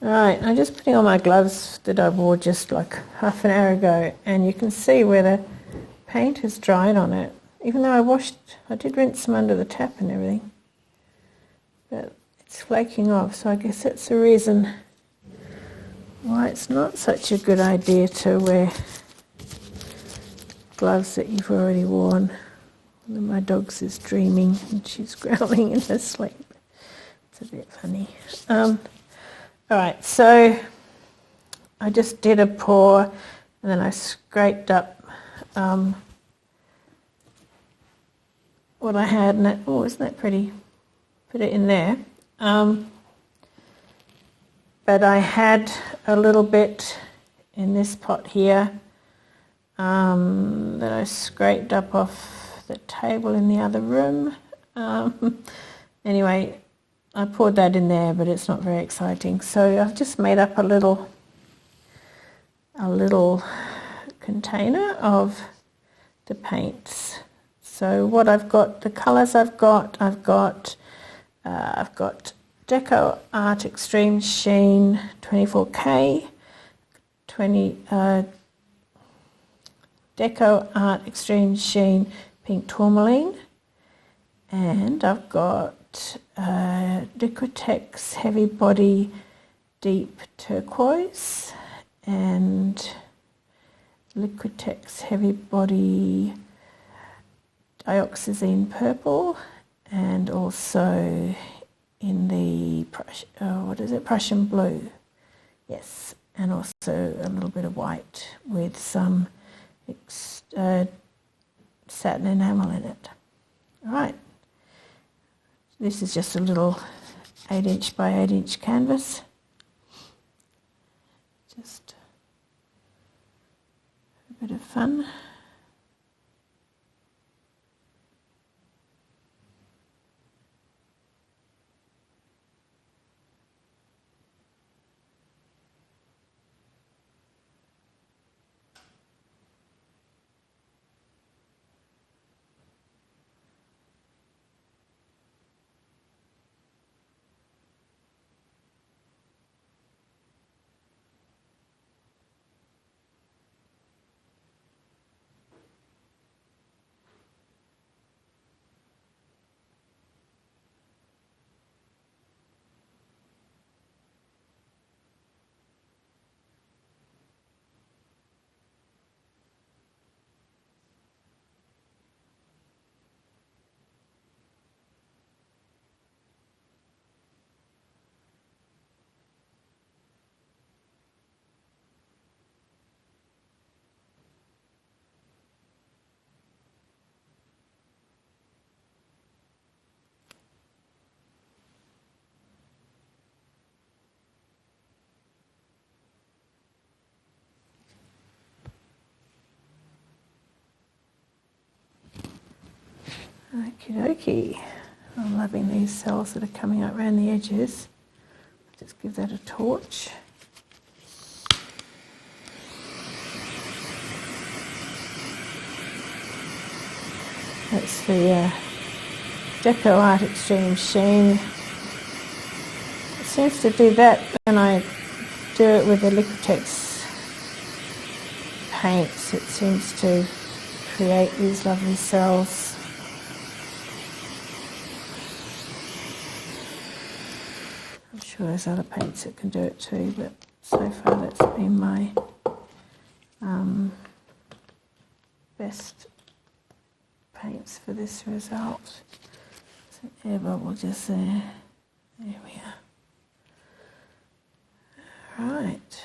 Alright, I'm just putting on my gloves that I wore just like half an hour ago, and you can see where the paint has dried on it. Even though I did rinse them under the tap and everything. But it's flaking off, so I guess that's the reason why it's not such a good idea to wear gloves that you've already worn. One of my dogs is dreaming and she's growling in her sleep. It's a bit funny. Alright, so I just did a pour and then I scraped up what I had, and oh, isn't that pretty? Put it in there. But I had a little bit in this pot here that I scraped up off the table in the other room. Anyway, I poured that in there, but it's not very exciting. So I've just made up a little container of the paints. So what I've got, the colours I've got Deco Art Extreme Sheen 24K, Deco Art Extreme Sheen Pink Tourmaline, and I've got Liquitex Heavy Body Deep Turquoise and Liquitex Heavy Body Dioxazine Purple, and also in the Prussian Blue, yes, and also a little bit of white with some satin enamel in it. All right, this is just a little 8" by 8" canvas. Just a bit of fun. Okie dokie. I'm loving these cells that are coming up around the edges. Just give that a torch. That's the Deco Art Extreme Sheen. It seems to do that when I do it with the Liquitex paints. It seems to create these lovely cells. I'm sure there's other paints that can do it too, but so far that's been my best paints for this result. There's an air bubble just there. There we are. Right.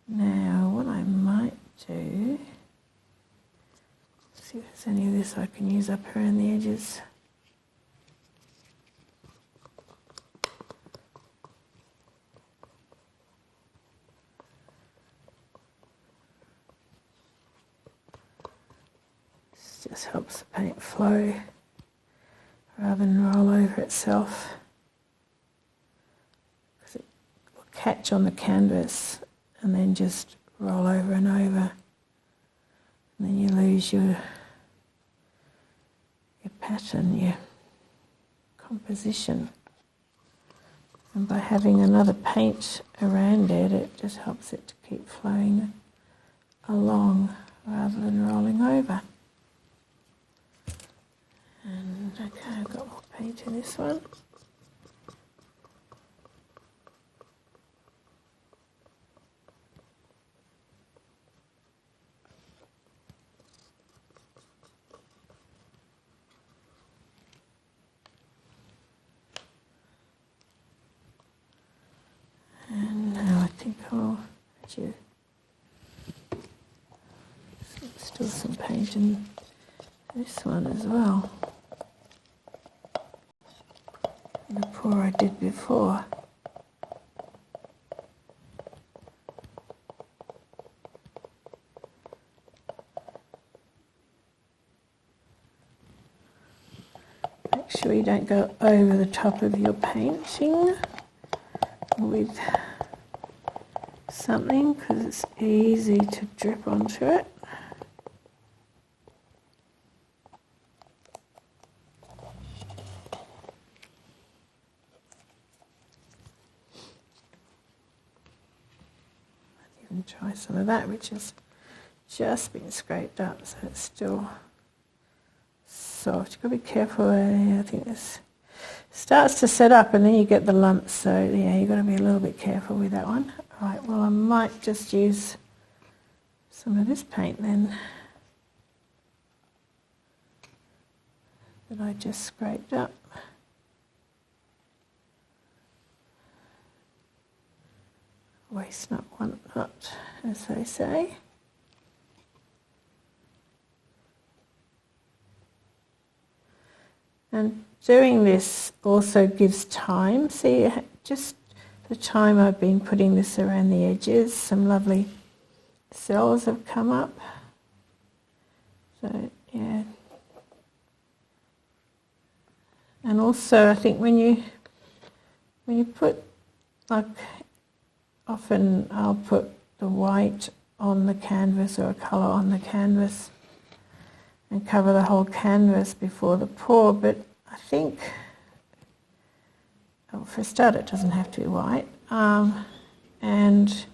Now what I might do, see if there's any of this I can use up around the edges. Just helps the paint flow rather than roll over itself, because it will catch on the canvas and then just roll over and over, and then you lose your pattern, your composition. And by having another paint around it, it just helps it to keep flowing along rather than rolling over. And okay, I've got more paint in this one. And now I think I'll do still some paint in this one as well. The pour I did before. Make sure you don't go over the top of your painting with something, because it's easy to drip onto it. You can try some of that, which has just been scraped up, so it's still soft. You've got to be careful. I think this starts to set up and then you get the lumps, so yeah, you've got to be a little bit careful with that one. Right, well, I might just use some of this paint then that I just scraped up. Waste not, want not, as they say. And doing this also gives time. See, just the time I've been putting this around the edges, some lovely cells have come up. So, yeah. And also I think when you put, like, often I'll put the white on the canvas or a colour on the canvas and cover the whole canvas before the pour, but I think, well, for a start it doesn't have to be white, and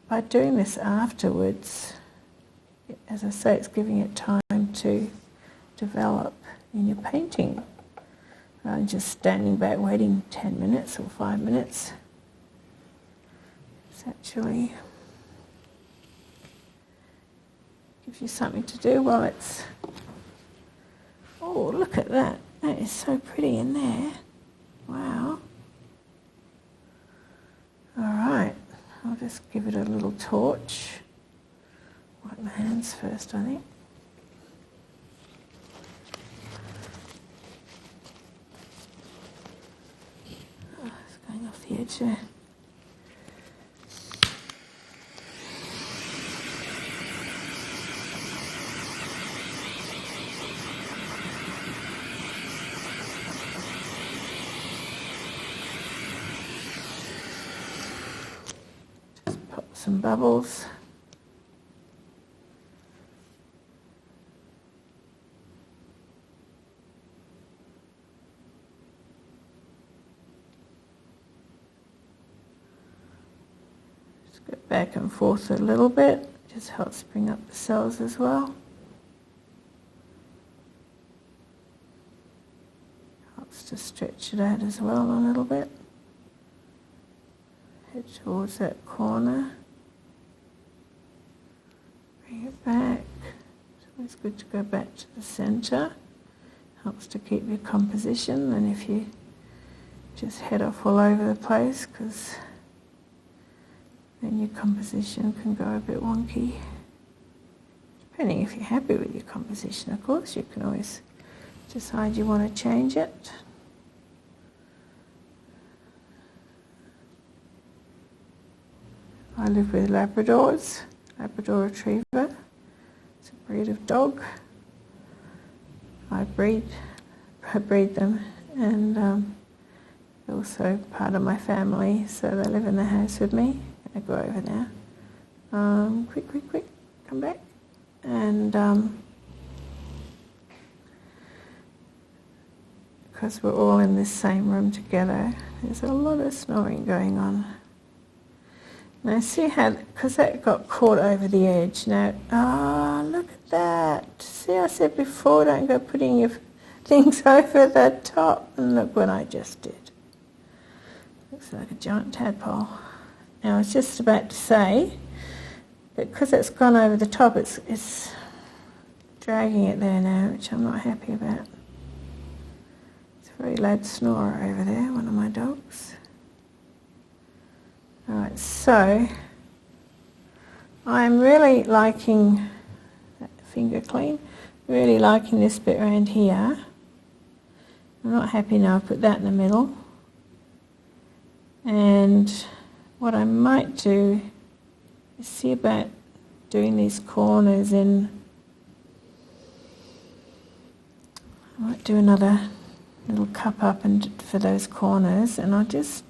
by doing this afterwards, as I say, it's giving it time to develop in your painting, rather than just standing back waiting 10 minutes or 5 minutes. It's actually gives you something to do while it's... Oh, look at that. That is so pretty in there. Wow. All right. I'll just give it a little torch. Wipe my hands first, I think. Oh, it's going off the edge there. Some bubbles. Just go back and forth a little bit, just helps bring up the cells as well. Helps to stretch it out as well a little bit. Head towards that corner. Bring it back. It's always good to go back to the centre. Helps to keep your composition, and if you just head off all over the place, because then your composition can go a bit wonky. Depending if you're happy with your composition, of course, you can always decide you want to change it. I live with Labradors. Labrador Retriever. It's a breed of dog. I breed them, and they're also part of my family, so they live in the house with me. I go over now. Quick, come back. And because we're all in this same room together. There's a lot of snoring going on. Now see how, because that got caught over the edge. Now, oh, look at that. See, I said before, don't go putting your things over the top. And look what I just did. Looks like a giant tadpole. Now, I was just about to say, because it's gone over the top, it's dragging it there now, which I'm not happy about. It's a very loud snorer over there, one of my dogs. Alright, so I'm really liking that finger clean, really liking this bit around here. I'm not happy now, I've put that in the middle. And what I might do is see about doing these corners in. I might do another little cup up and for those corners, and I'll just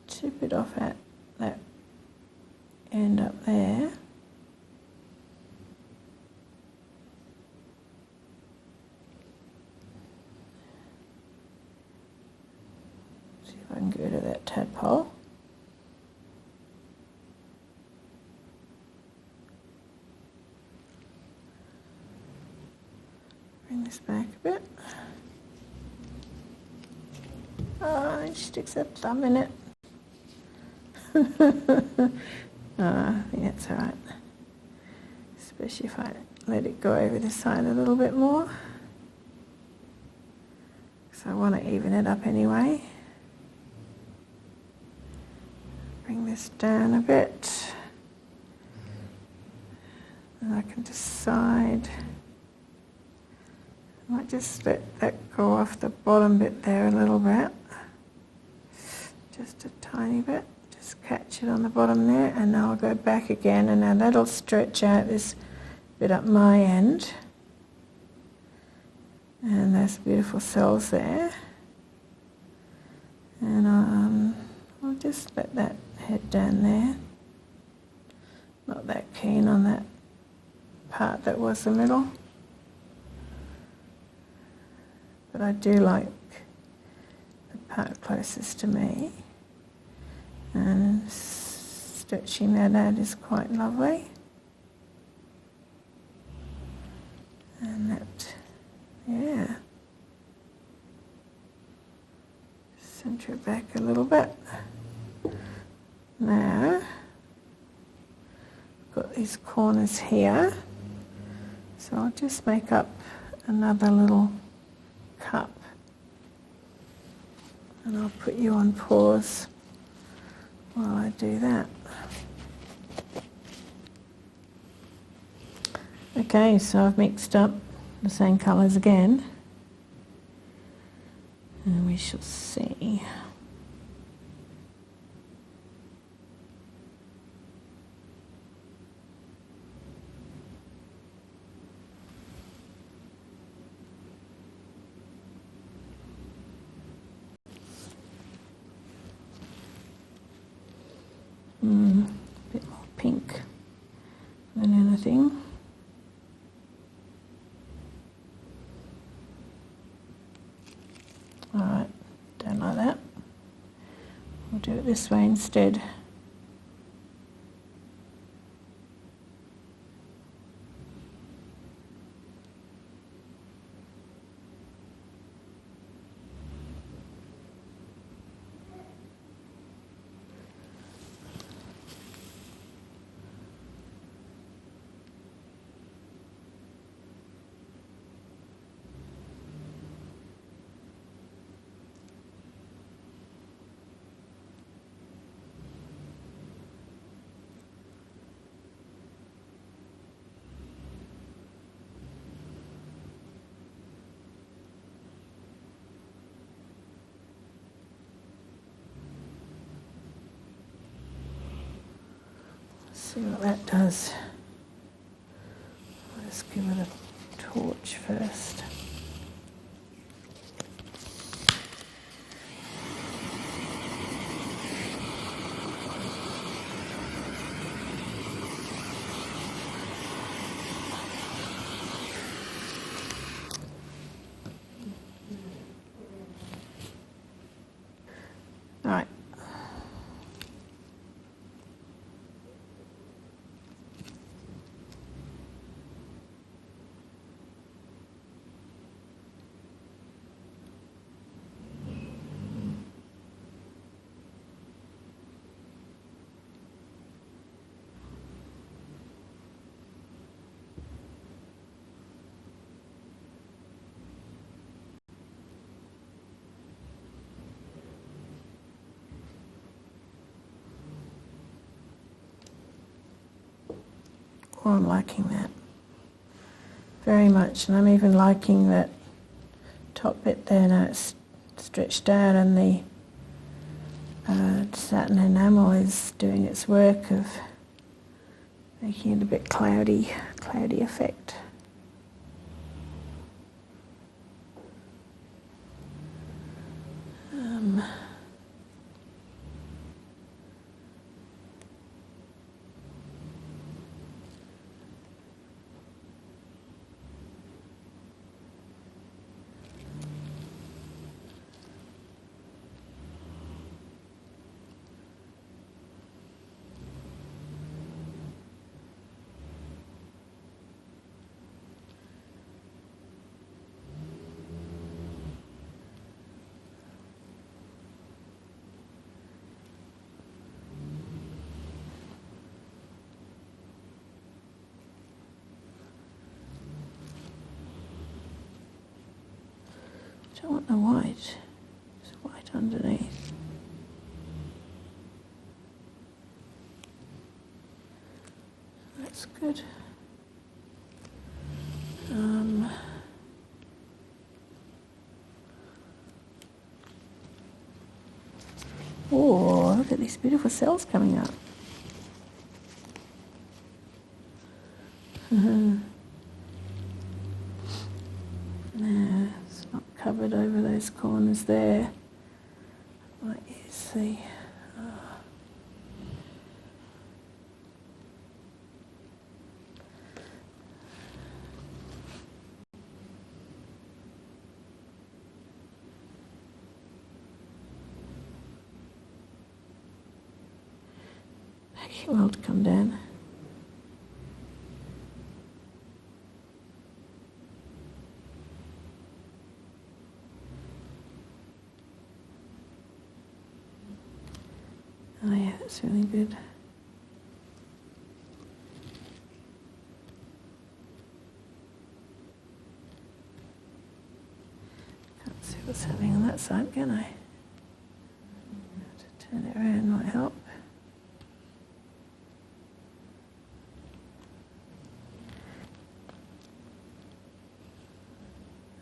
tip it off at that end up there. See if I can get rid of that tadpole. Bring this back a bit. Oh, it sticks a thumb in it. I think that's all right. Especially if I let it go over the side a little bit more. Because I want to even it up anyway. Bring this down a bit. And I can decide. I might just let that go off the bottom bit there a little bit. Just a tiny bit. Just catch it on the bottom there, and now I'll go back again, and now that'll stretch out this bit up my end. And there's beautiful cells there. And I'll just let that head down there. Not that keen on that part that was the middle. But I do like the part closest to me. And stretching that out is quite lovely. And that, yeah. Centre it back a little bit. Now, I've got these corners here. So I'll just make up another little cup. And I'll put you on pause while I do that. Okay, so I've mixed up the same colours again, and we shall see. A bit more pink than anything. Alright, don't like that. We'll do it this way instead. See what that does. I'll just give it a torch first. Oh, I'm liking that very much, and I'm even liking that top bit there. Now it's stretched out, and the satin enamel is doing its work of making it a bit cloudy effect. I don't want the white. There's white underneath. That's good. Oh, look at these beautiful cells coming up. Now, it's not covered over those corners there. Might use the well to come down. Oh yeah, that's really good. Can't see what's happening on that side, can I? To turn it around might help.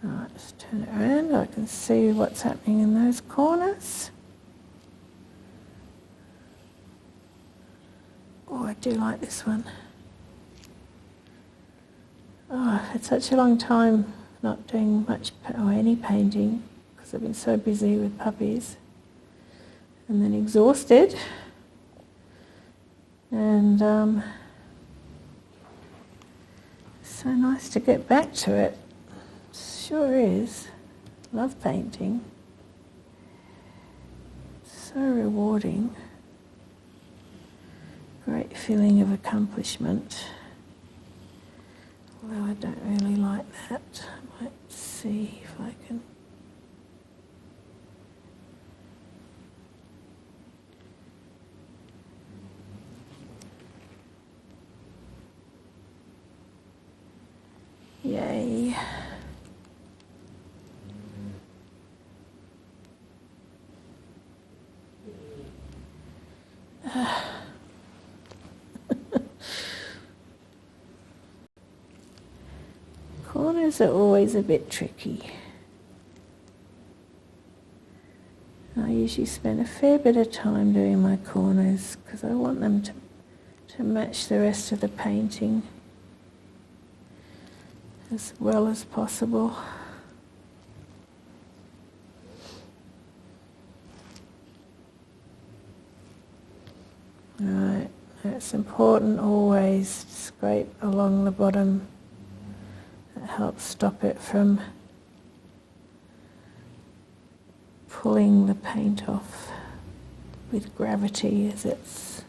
Alright, just turn it around. I can see what's happening in those corners. Oh, I do like this one. Oh, I've had such a long time not doing much or any painting because I've been so busy with puppies and then exhausted. And it's so nice to get back to it. Sure is. Love painting. So rewarding. Great feeling of accomplishment. Although I don't really like that. I might see if I can. Yay. Corners are always a bit tricky. I usually spend a fair bit of time doing my corners because I want them to match the rest of the painting as well as possible. Right, it's important always to scrape along the bottom. That helps stop it from pulling the paint off with gravity as it's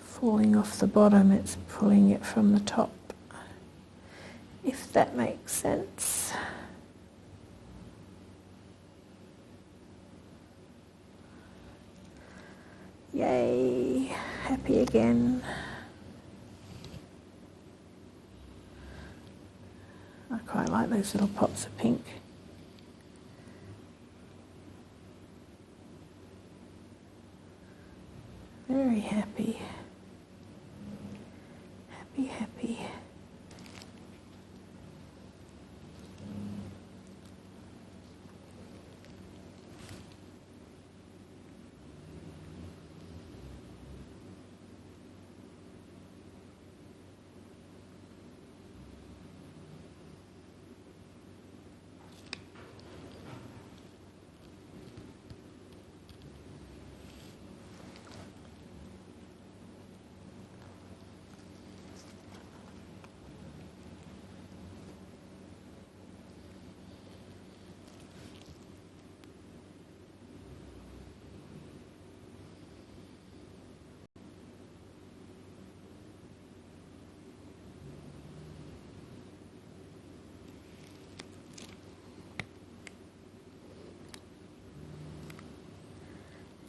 falling off the bottom. It's pulling it from the top, if that makes sense. Yay, happy again. I quite like those little pops of pink. Very happy.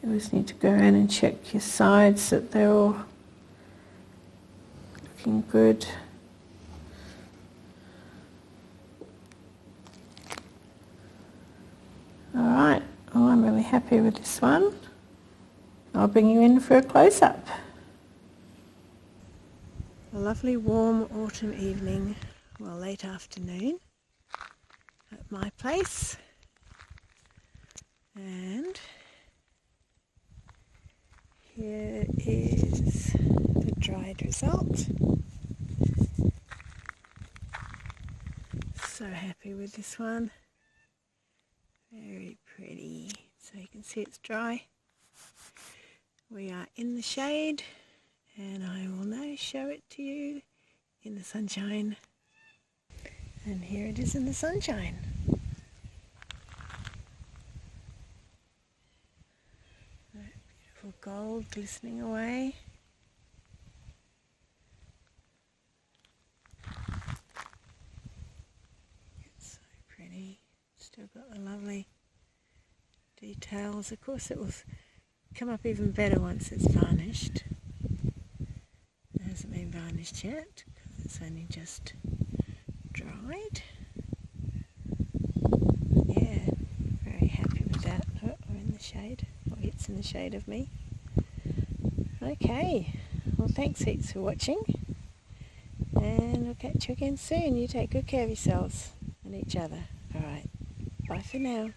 You always need to go around and check your sides that they're all looking good. Alright, well, I'm really happy with this one. I'll bring you in for a close-up. A lovely warm autumn evening, well, late afternoon at my place, and here is the dried result. So happy with this one. Very pretty. So you can see it's dry. We are in the shade, and I will now show it to you in the sunshine. And here it is in the sunshine. That beautiful gold glistening away. It's so pretty. Still got the lovely details. Of course it will come up even better once it's varnished. It hasn't been varnished yet because it's only just dried. Yeah, very happy with that. Oh, we're in the shade. Oh, it's in the shade of me. Okay, well, thanks heaps for watching, and I'll catch you again soon. You take good care of yourselves and each other. Alright, bye for now.